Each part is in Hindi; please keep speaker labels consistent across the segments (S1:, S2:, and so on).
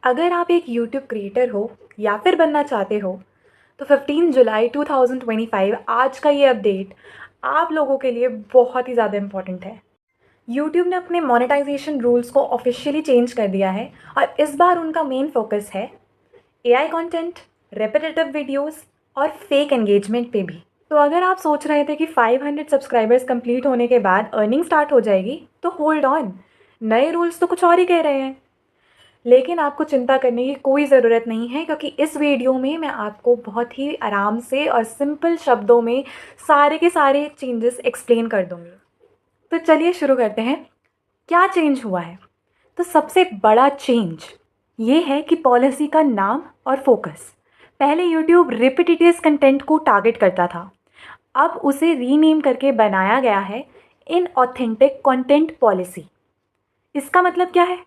S1: अगर आप एक यूट्यूब क्रिएटर हो या फिर बनना चाहते हो तो 15 जुलाई 2025 आज का ये अपडेट आप लोगों के लिए बहुत ही ज़्यादा इम्पोर्टेंट है। यूट्यूब ने अपने मोनेटाइजेशन रूल्स को ऑफिशियली चेंज कर दिया है और इस बार उनका मेन फोकस है एआई कंटेंट, रेपिटेटिव वीडियोस और फेक एंगेजमेंट पे भी। तो अगर आप सोच रहे थे कि 500 सब्सक्राइबर्स कंप्लीट होने के बाद अर्निंग स्टार्ट हो जाएगी तो होल्ड ऑन, नए रूल्स तो कुछ और ही कह रहे हैं। लेकिन आपको चिंता करने की कोई ज़रूरत नहीं है क्योंकि इस वीडियो में मैं आपको बहुत ही आराम से और सिंपल शब्दों में सारे के सारे चेंजेस एक्सप्लेन कर दूँगी। तो चलिए शुरू करते हैं। क्या चेंज हुआ है? तो सबसे बड़ा चेंज ये है कि पॉलिसी का नाम और फोकस। पहले यूट्यूब रिपीटेटिव कंटेंट को टारगेट करता था, अब उसे रीनेम करके बनाया गया है इनऑथेंटिक कंटेंट पॉलिसी। इसका मतलब क्या है?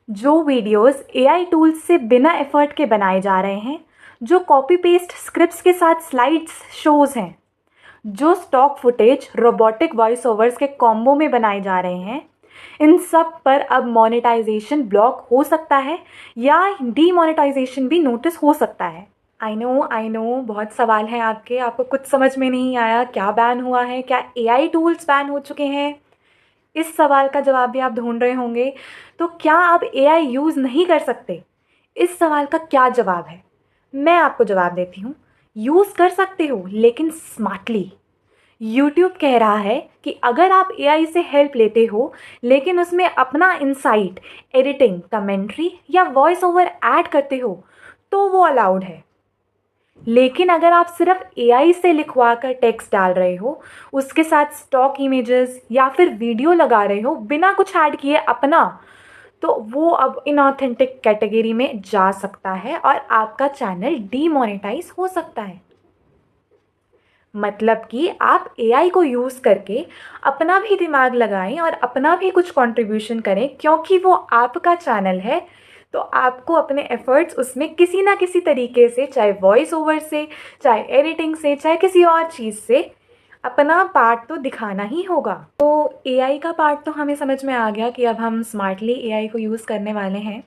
S1: जो वीडियोस एआई टूल्स से बिना एफर्ट के बनाए जा रहे हैं, जो कॉपी पेस्ट स्क्रिप्ट्स के साथ स्लाइड्स शोज हैं, जो stock footage robotic voice overs के कॉम्बो में बनाए जा रहे हैं, इन सब पर अब मोनेटाइजेशन ब्लॉक हो सकता है या डीमोनेटाइजेशन भी नोटिस हो सकता है। आई नो बहुत सवाल हैं आपके, आपको कुछ समझ में नहीं आया क्या बैन हुआ है, क्या एआई टूल्स बैन हो चुके हैं? इस सवाल का जवाब भी आप ढूंढ रहे होंगे। तो क्या आप एआई यूज़ नहीं कर सकते? इस सवाल का क्या जवाब है? मैं आपको जवाब देती हूँ। यूज़ कर सकते हो लेकिन स्मार्टली। यूट्यूब कह रहा है कि अगर आप एआई से हेल्प लेते हो लेकिन उसमें अपना इंसाइट, एडिटिंग, कमेंट्री या वॉइस ओवर ऐड करते हो तो वो अलाउड है। लेकिन अगर आप सिर्फ एआई से लिखवा कर टेक्स्ट डाल रहे हो, उसके साथ स्टॉक इमेजेस या फिर वीडियो लगा रहे हो बिना कुछ ऐड किए अपना, तो वो अब इनऑथेंटिक कैटेगरी में जा सकता है और आपका चैनल डीमोनेटाइज हो सकता है। मतलब कि आप एआई को यूज़ करके अपना भी दिमाग लगाएं और अपना भी कुछ कंट्रीब्यूशन करें क्योंकि वो आपका चैनल है। तो आपको अपने एफर्ट्स उसमें किसी ना किसी तरीके से, चाहे वॉइस ओवर से, चाहे एडिटिंग से, चाहे किसी और चीज़ से, अपना पार्ट तो दिखाना ही होगा। तो एआई का पार्ट तो हमें समझ में आ गया कि अब हम स्मार्टली एआई को यूज़ करने वाले हैं।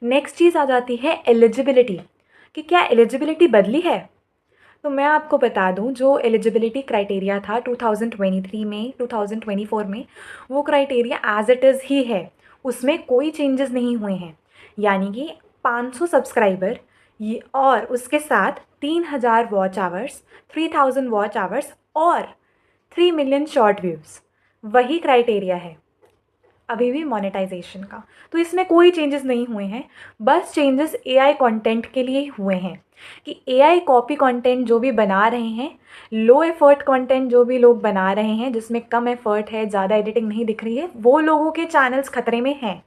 S1: नेक्स्ट चीज़ आ जाती है एलिजिबिलिटी, कि क्या एलिजिबिलिटी बदली है? तो मैं आपको बता दूं, जो एलिजिबिलिटी क्राइटेरिया था 2023 में, 2024 में, वो क्राइटेरिया एज इट इज़ ही है, उसमें कोई चेंजेस नहीं हुए हैं। यानी कि 500 सब्सक्राइबर ये और उसके साथ 3000 वॉच आवर्स, 3000 वॉच आवर्स और 3 मिलियन शॉर्ट व्यूज़, वही क्राइटेरिया है अभी भी मोनेटाइजेशन का। तो इसमें कोई चेंजेस नहीं हुए हैं, बस चेंजेस एआई कंटेंट के लिए हुए हैं कि एआई कॉपी कंटेंट जो भी बना रहे हैं, लो एफर्ट कंटेंट जो भी लोग बना रहे हैं जिसमें कम एफर्ट है, ज़्यादा एडिटिंग नहीं दिख रही है, वो लोगों के चैनल्स खतरे में हैं।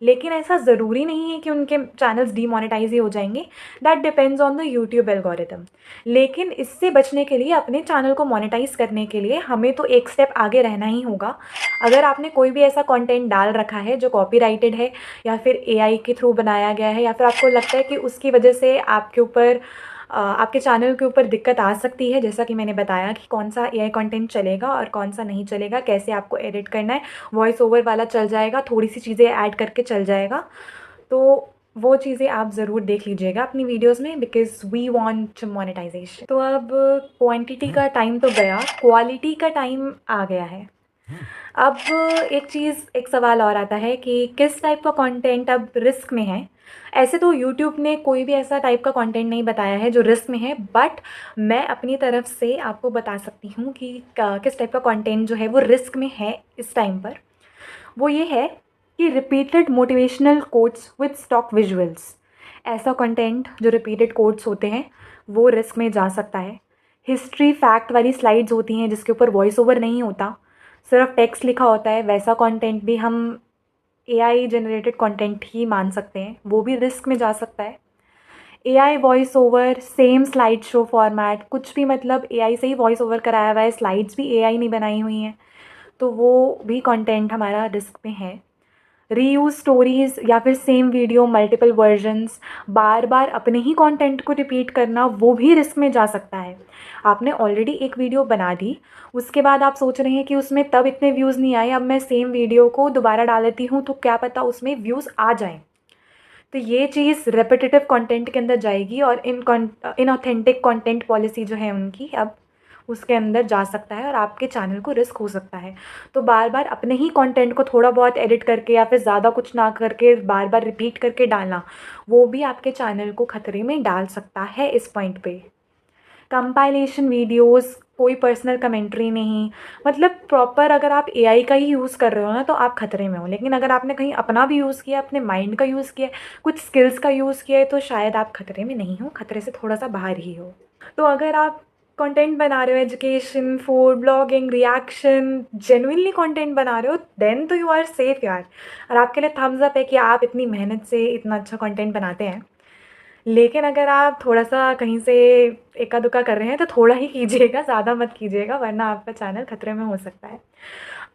S1: लेकिन ऐसा ज़रूरी नहीं है कि उनके चैनल्स डीमोनेटाइज ही हो जाएंगे, that depends on the YouTube algorithm. लेकिन इससे बचने के लिए, अपने चैनल को मोनेटाइज करने के लिए हमें तो एक स्टेप आगे रहना ही होगा। अगर आपने कोई भी ऐसा कंटेंट डाल रखा है जो कॉपीराइटेड है या फिर एआई के थ्रू बनाया गया है, या फिर आपको लगता है कि उसकी वजह से आपके ऊपर आपके चैनल के ऊपर दिक्कत आ सकती है, जैसा कि मैंने बताया कि कौन सा एआई कंटेंट चलेगा और कौन सा नहीं चलेगा, कैसे आपको एडिट करना है, वॉइस ओवर वाला चल जाएगा, थोड़ी सी चीज़ें ऐड करके चल जाएगा, तो वो चीज़ें आप ज़रूर देख लीजिएगा अपनी वीडियोस में, बिकॉज वी वांट मोनेटाइजेशन। तो अब क्वांटिटी का टाइम तो गया, क्वालिटी का टाइम आ गया है। अब एक सवाल और आता है कि किस टाइप का कंटेंट अब रिस्क में है। ऐसे तो यूट्यूब ने कोई भी ऐसा टाइप का कंटेंट नहीं बताया है जो रिस्क में है, बट मैं अपनी तरफ से आपको बता सकती हूँ कि किस टाइप का कंटेंट जो है वो रिस्क में है इस टाइम पर। वो ये है कि repeated motivational quotes with stock visuals. ऐसा कंटेंट जो रिपीटेड कोट्स होते हैं वो रिस्क में जा सकता है। हिस्ट्री फैक्ट वाली स्लाइड्स होती हैं जिसके ऊपर वॉइस ओवर नहीं होता, सिर्फ टेक्स्ट लिखा होता है, वैसा कंटेंट भी हम एआई जनरेटेड कंटेंट ही मान सकते हैं, वो भी रिस्क में जा सकता है। AI voice over, same slide show format, कुछ भी मतलब एआई से ही वॉइस ओवर कराया हुआ है, स्लाइड्स भी एआई नहीं बनाई हुई हैं, तो वो भी कंटेंट हमारा रिस्क में है। रीयूज स्टोरीज़ या फिर सेम वीडियो मल्टीपल वर्जन्स, बार बार अपने ही कंटेंट को रिपीट करना, वो भी रिस्क में जा सकता है। आपने ऑलरेडी एक वीडियो बना दी, उसके बाद आप सोच रहे हैं कि उसमें तब इतने व्यूज़ नहीं आए, अब मैं सेम वीडियो को दोबारा डाल देती हूँ तो क्या पता उसमें व्यूज़ आ जाएं। तो ये चीज़ रेपिटेटिव कंटेंट के अंदर जाएगी और इनऑथेंटिक कंटेंट पॉलिसी जो है उनकी अब उसके अंदर जा सकता है और आपके चैनल को रिस्क हो सकता है। तो बार बार अपने ही कंटेंट को थोड़ा बहुत एडिट करके या फिर ज़्यादा कुछ ना करके बार बार रिपीट करके डालना, वो भी आपके चैनल को खतरे में डाल सकता है इस पॉइंट पे। कंपाइलेशन वीडियोस, कोई पर्सनल कमेंट्री नहीं, मतलब प्रॉपर अगर आप एआई का ही यूज़ कर रहे हो ना तो आप खतरे में हो। लेकिन अगर आपने कहीं अपना भी यूज़ किया, अपने माइंड का यूज़ किया, कुछ स्किल्स का यूज़ किया है, तो शायद आप खतरे में नहीं हो, खतरे से थोड़ा सा बाहर ही हो। तो अगर आप कंटेंट बना रहे हो, education, food blogging, reaction, genuinely content बना रहे हो, देन तो यू आर सेफ यार। और आपके लिए थम्स अप है कि आप इतनी मेहनत से इतना अच्छा कंटेंट बनाते हैं। लेकिन अगर आप थोड़ा-सा कहीं से एका-दुक्का कर रहे हैं तो थोड़ा ही कीजिएगा, ज़्यादा मत कीजिएगा, वरना आपका चैनल खतरे में हो सकता है।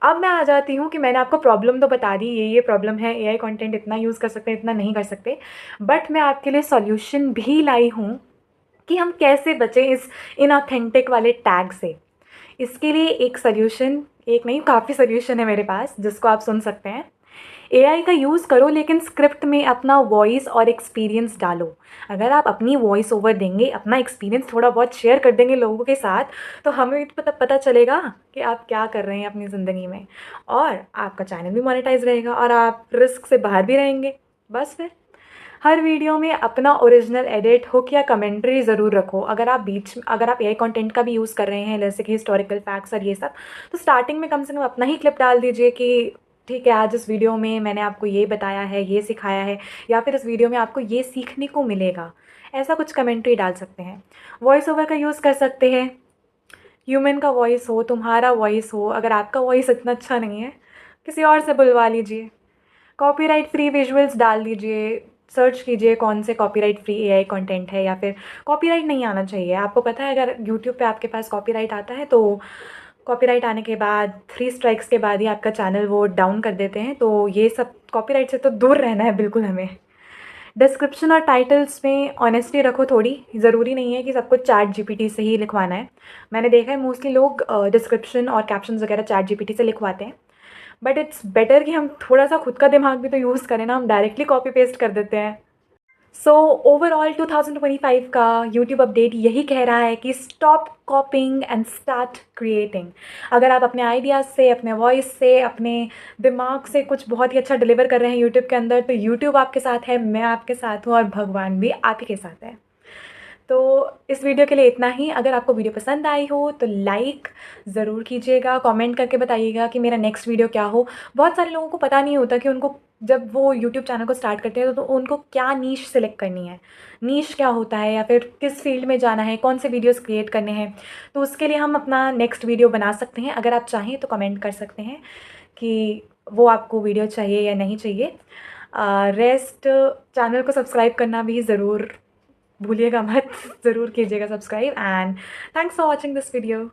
S1: अब मैं आ जाती हूँ कि मैंने आपको प्रॉब्लम तो बता दी, ये प्रॉब्लम है, एआई कंटेंट इतना यूज़ कर सकते हैं, इतना नहीं कर सकते। बट मैं आपके लिए सॉल्यूशन भी लाई हूँ कि हम कैसे बचें इस इनऑथेंटिक वाले टैग से। इसके लिए एक सॉल्यूशन, एक नहीं काफ़ी सॉल्यूशन है मेरे पास जिसको आप सुन सकते हैं। एआई का यूज़ करो लेकिन स्क्रिप्ट में अपना वॉइस और एक्सपीरियंस डालो। अगर आप अपनी वॉइस ओवर देंगे, अपना एक्सपीरियंस थोड़ा बहुत शेयर कर देंगे लोगों के साथ, तो हमें भी पता चलेगा कि आप क्या कर रहे हैं अपनी ज़िंदगी में, और आपका चैनल भी मोनेटाइज रहेगा और आप रिस्क से बाहर भी रहेंगे। बस फिर हर वीडियो में अपना ओरिजिनल एडिट, हुक या कमेंट्री ज़रूर रखो। अगर आप एआई कंटेंट का भी यूज़ कर रहे हैं जैसे कि हिस्टोरिकल फैक्ट्स और ये सब, तो स्टार्टिंग में कम से कम अपना ही क्लिप डाल दीजिए कि ठीक है, आज इस वीडियो में मैंने आपको ये बताया है, ये सिखाया है, या फिर इस वीडियो में आपको ये सीखने को मिलेगा। ऐसा कुछ कमेंट्री डाल सकते हैं। वॉइस ओवर का यूज़ कर सकते हैं। ह्यूमन का वॉइस हो, तुम्हारा वॉइस हो, अगर आपका वॉइस इतना अच्छा नहीं है, किसी और से बुलवा लीजिए। कॉपीराइट फ्री विजुअल्स डाल दीजिए। सर्च कीजिए कौन से कॉपीराइट फ्री एआई कंटेंट है, या फिर कॉपीराइट नहीं आना चाहिए। आपको पता है अगर यूट्यूब पे आपके पास कॉपीराइट आता है तो कॉपीराइट आने के बाद 3 स्ट्राइक्स के बाद ही आपका चैनल वो डाउन कर देते हैं। तो ये सब कॉपीराइट से तो दूर रहना है बिल्कुल हमें। डिस्क्रिप्शन और टाइटल्स में ऑनेस्टी रखो थोड़ी। ज़रूरी नहीं है कि सब कुछ चैट जीपीटी से ही लिखवाना है। मैंने देखा है मोस्टली लोग डिस्क्रिप्शन और कैप्शंस वगैरह चैट जीपीटी से लिखवाते हैं। बट इट्स बेटर कि हम थोड़ा सा खुद का दिमाग भी तो यूज़ करें ना, हम डायरेक्टली कॉपी पेस्ट कर देते हैं। सो ओवरऑल 2025 का यूट्यूब अपडेट यही कह रहा है कि स्टॉप कॉपिंग एंड स्टार्ट क्रिएटिंग। अगर आप अपने आइडियाज़ से, अपने वॉइस से, अपने दिमाग से कुछ बहुत ही अच्छा डिलीवर कर रहे हैं यूट्यूब के अंदर, तो यूट्यूब आपके साथ है, मैं आपके साथ हूँ और भगवान भी आप ही के साथ है। तो इस वीडियो के लिए इतना ही। अगर आपको वीडियो पसंद आई हो तो लाइक ज़रूर कीजिएगा, कमेंट करके बताइएगा कि मेरा नेक्स्ट वीडियो क्या हो। बहुत सारे लोगों को पता नहीं होता कि उनको जब वो यूट्यूब चैनल को स्टार्ट करते हैं तो उनको क्या नीश सेलेक्ट करनी है, नीश क्या होता है, या फिर किस फील्ड में जाना है, कौन से वीडियोस क्रिएट करने हैं। तो उसके लिए हम अपना नेक्स्ट वीडियो बना सकते हैं। अगर आप चाहें तो कमेंट कर सकते हैं कि वो आपको वीडियो चाहिए या नहीं चाहिए। रेस्ट चैनल को सब्सक्राइब करना भी ज़रूर भूलिएगा मत, ज़रूर कीजिएगा subscribe. And thanks for watching this video.